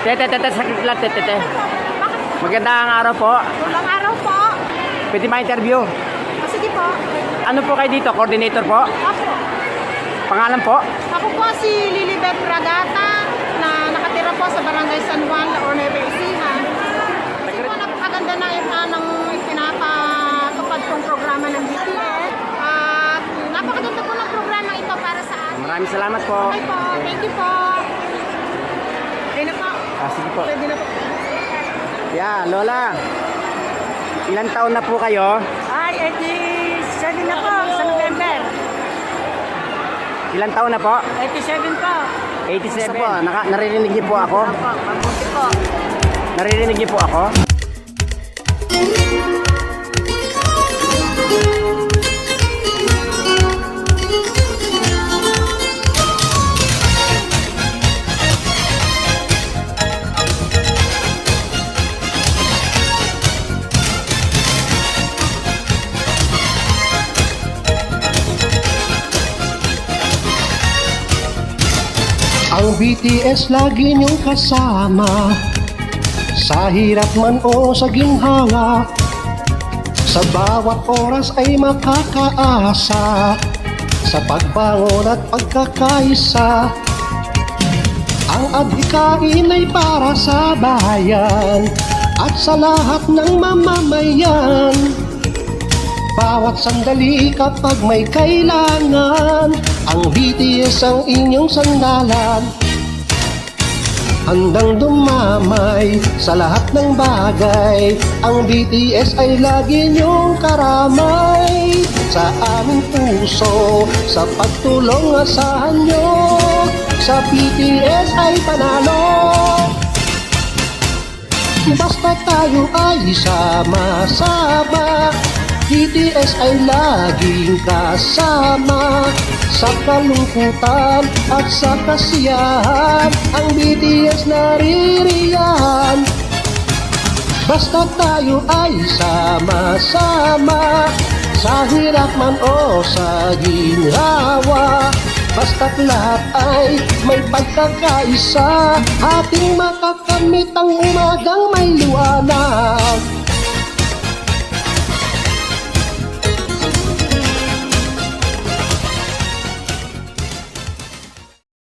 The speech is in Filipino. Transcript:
Tete, sakit lang, tete. Magandang araw po. Magandang araw po. Pwede ma-interview. Sige po. Ano po kayo dito? Coordinator po? Ako. Pangalan po? Ako po si Lilibet Bragata na nakatira po sa Barangay San Juan, La Nueva Ecija. Kasi po napakaganda ng pinapatupad pong programa ng BTS. At napakaganda po ng programa ito para sa atin. Maraming salamat po. Okay po. Thank you po. Okay na po. Sige po. Pwede na po. Yeah, Lola. Ilang taon na po kayo? Ay, 87 na po sa November. Ilang taon na po? 87 po. 87 po. Naririnig niyo po ako? Mabuti po. Naririnig niyo po ako? Ang BTS lagi niyong kasama, sa hirap man o sa ginhawa, sa bawat oras ay makakaasa, sa pagbangon at pagkakaisa. Ang adhikain ay para sa bayan at sa lahat ng mamamayan. Bawat sandali kapag may kailangan, ang BTS ang inyong sandalan. Handang dumamay sa lahat ng bagay, ang BTS ay lagi niyong karamay. Sa aming puso, sa pagtulong asahan niyo, sa BTS ay panalo. Basta tayo ay sama-sama, BTS ay laging kasama. Sa kalungkutan at sa kasiyahan, ang BTS naririyan. Basta tayo ay sama-sama, sa hirap man o sa ginhawa. Basta't lahat ay may pagkakaisa, ating makakamit ang umagang may liwanag.